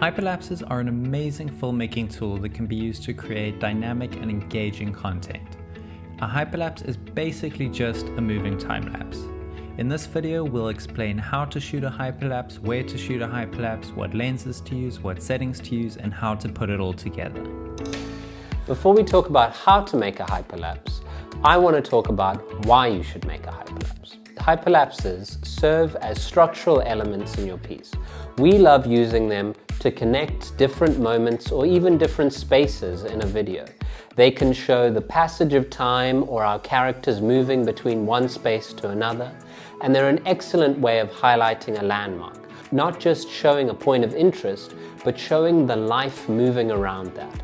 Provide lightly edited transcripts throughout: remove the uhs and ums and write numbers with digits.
Hyperlapses are an amazing filmmaking tool that can be used to create dynamic and engaging content. A hyperlapse is basically just a moving time-lapse. In this video, we'll explain how to shoot a hyperlapse, where to shoot a hyperlapse, what lenses to use, what settings to use, and how to put it all together. Before we talk about how to make a hyperlapse, I want to talk about why you should make a hyperlapse. Hyperlapses serve as structural elements in your piece. We love using them to connect different moments or even different spaces in a video. They can show the passage of time or our characters moving between one space to another, and they're an excellent way of highlighting a landmark, not just showing a point of interest, but showing the life moving around that.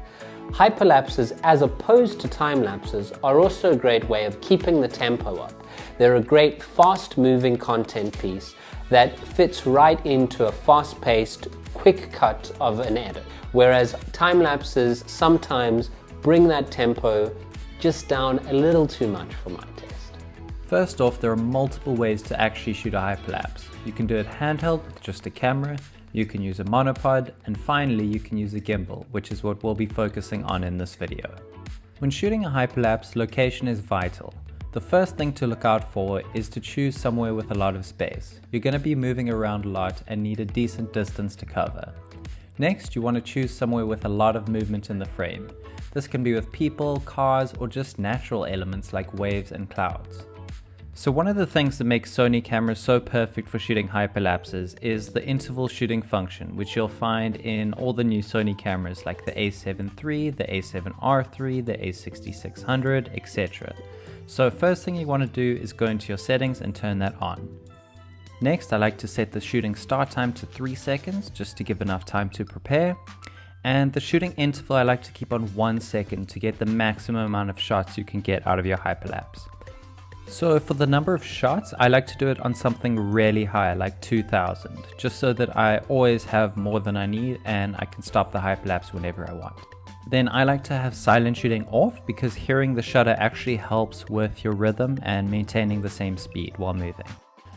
Hyperlapses, as opposed to time-lapses, are also a great way of keeping the tempo up. They're a great fast-moving content piece that fits right into a fast-paced, quick cut of an edit, whereas time-lapses sometimes bring that tempo just down a little too much for my taste. First off, there are multiple ways to actually shoot a hyperlapse. You can do it handheld with just a camera, you can use a monopod, and finally you can use a gimbal, which is what we'll be focusing on in this video. When shooting a hyperlapse, location is vital. The first thing to look out for is to choose somewhere with a lot of space. You're going to be moving around a lot and need a decent distance to cover. Next, you want to choose somewhere with a lot of movement in the frame. This can be with people, cars, or just natural elements like waves and clouds. So one of the things that makes Sony cameras so perfect for shooting hyperlapses is the interval shooting function, which you'll find in all the new Sony cameras like the a7 III, the a7R III, the a6600, etc. So first thing you want to do is go into your settings and turn that on. Next, I like to set the shooting start time to 3 seconds just to give enough time to prepare. And the shooting interval I like to keep on 1 second to get the maximum amount of shots you can get out of your hyperlapse. So for the number of shots, I like to do it on something really high, like 2000, just so that I always have more than I need and I can stop the hyperlapse whenever I want. Then I like to have silent shooting off because hearing the shutter actually helps with your rhythm and maintaining the same speed while moving.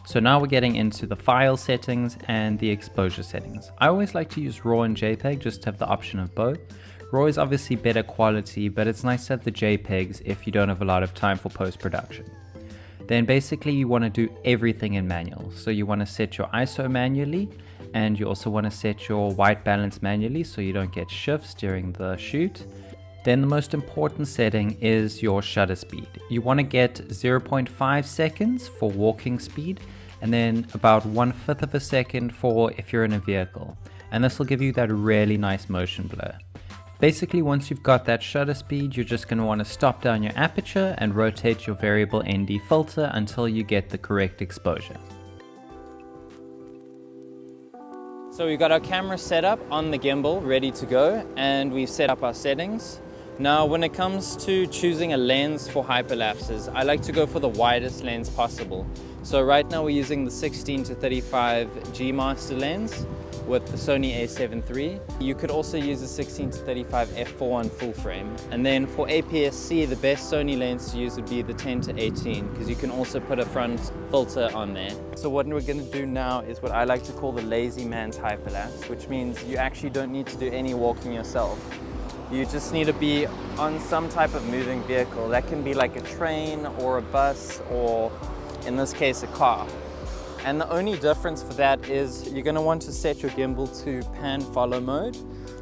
So now we're getting into the file settings and the exposure settings. I always like to use RAW and JPEG just to have the option of both. RAW is obviously better quality, but it's nice to have the JPEGs if you don't have a lot of time for post-production. Then basically you want to do everything in manual. So you want to set your ISO manually, and you also want to set your white balance manually so you don't get shifts during the shoot. Then the most important setting is your shutter speed. You want to get 0.5 seconds for walking speed, and then about 1/5 of a second for if you're in a vehicle. And this will give you that really nice motion blur. Basically, once you've got that shutter speed, you're just going to want to stop down your aperture and rotate your variable ND filter until you get the correct exposure. So we've got our camera set up on the gimbal, ready to go, and we've set up our settings. Now, when it comes to choosing a lens for hyperlapses, I like to go for the widest lens possible. So right now we're using the 16-35 G Master lens with the Sony a7 III. You could also use the 16-35 f4 on full frame. And then for APS-C, the best Sony lens to use would be the 10-18 because you can also put a front filter on there. So what we're going to do now is what I like to call the lazy man's hyperlapse, which means you actually don't need to do any walking yourself. You just need to be on some type of moving vehicle. That can be like a train or a bus or, in this case, a car. And the only difference for that is you're going to want to set your gimbal to pan follow mode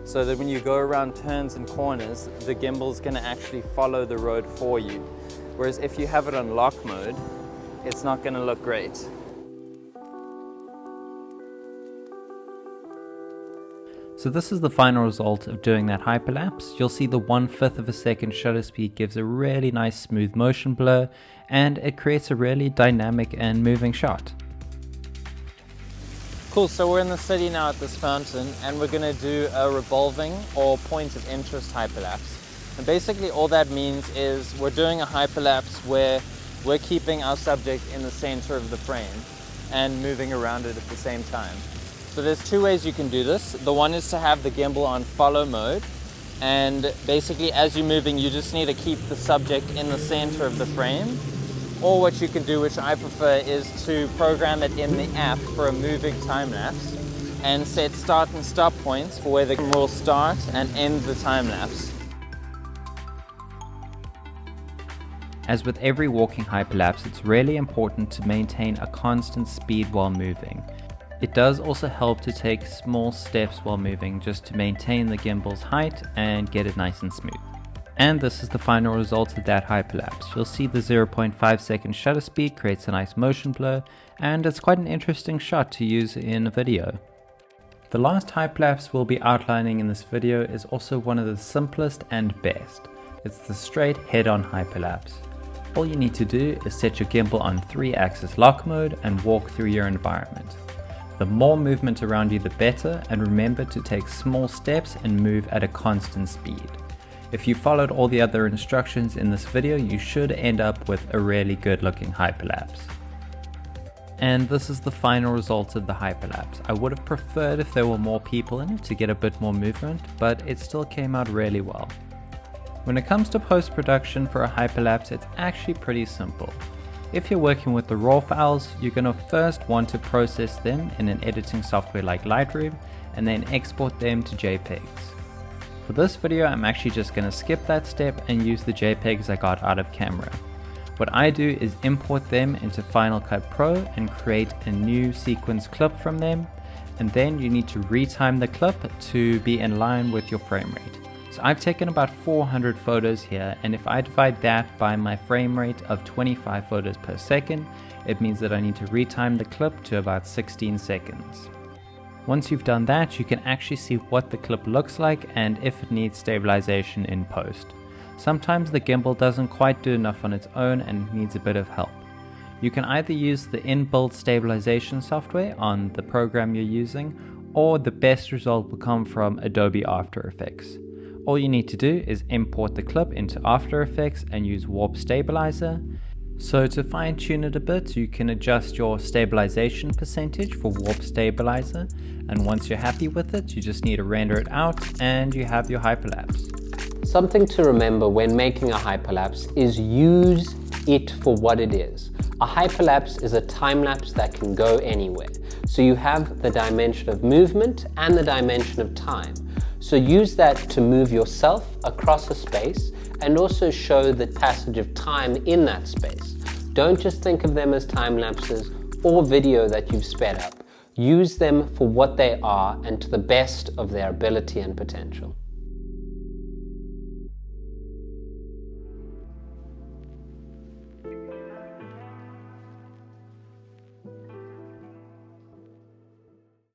so that when you go around turns and corners, the gimbal is going to actually follow the road for you. Whereas if you have it on lock mode, it's not going to look great. So this is the final result of doing that hyperlapse. You'll see the 1/5 of a second shutter speed gives a really nice smooth motion blur, and it creates a really dynamic and moving shot. Cool, so we're in the city now at this fountain, and we're going to do a revolving or point of interest hyperlapse. And basically all that means is we're doing a hyperlapse where we're keeping our subject in the center of the frame and moving around it at the same time. So there's two ways you can do this. The one is to have the gimbal on follow mode, and basically as you're moving you just need to keep the subject in the center of the frame. Or what you can do, which I prefer, is to program it in the app for a moving time lapse. and set start and stop points for where the camera will start and end the time lapse. As with every walking hyperlapse, it's really important to maintain a constant speed while moving. It does also help to take small steps while moving just to maintain the gimbal's height and get it nice and smooth. And this is the final result of that hyperlapse. You'll see the 0.5 second shutter speed creates a nice motion blur, and it's quite an interesting shot to use in a video. The last hyperlapse we'll be outlining in this video is also one of the simplest and best. It's the straight head-on hyperlapse. All you need to do is set your gimbal on 3-axis lock mode and walk through your environment. The more movement around you the better, and remember to take small steps and move at a constant speed. If you followed all the other instructions in this video, you should end up with a really good looking hyperlapse. And this is the final result of the hyperlapse. I would have preferred if there were more people in it to get a bit more movement, but it still came out really well. When it comes to post-production for a hyperlapse, it's actually pretty simple. If you're working with the raw files, you're going to first want to process them in an editing software like Lightroom and then export them to JPEGs. For this video, I'm actually just going to skip that step and use the JPEGs I got out of camera. What I do is import them into Final Cut Pro and create a new sequence clip from them, and then you need to retime the clip to be in line with your frame rate. So I've taken about 400 photos here, and if I divide that by my frame rate of 25 photos per second, it means that I need to retime the clip to about 16 seconds. Once you've done that, you can actually see what the clip looks like and if it needs stabilization in post. Sometimes the gimbal doesn't quite do enough on its own and needs a bit of help. You can either use the inbuilt stabilization software on the program you're using, or the best result will come from Adobe After Effects. All you need to do is import the clip into After Effects and use Warp Stabilizer. So to fine tune it a bit, you can adjust your stabilization percentage for Warp Stabilizer, and once you're happy with it, you just need to render it out and you have your hyperlapse. Something to remember when making a hyperlapse is use it for what it is. A hyperlapse is a time-lapse that can go anywhere. So you have the dimension of movement and the dimension of time. So use that to move yourself across a space and also show the passage of time in that space. Don't just think of them as time lapses or video that you've sped up. Use them for what they are and to the best of their ability and potential.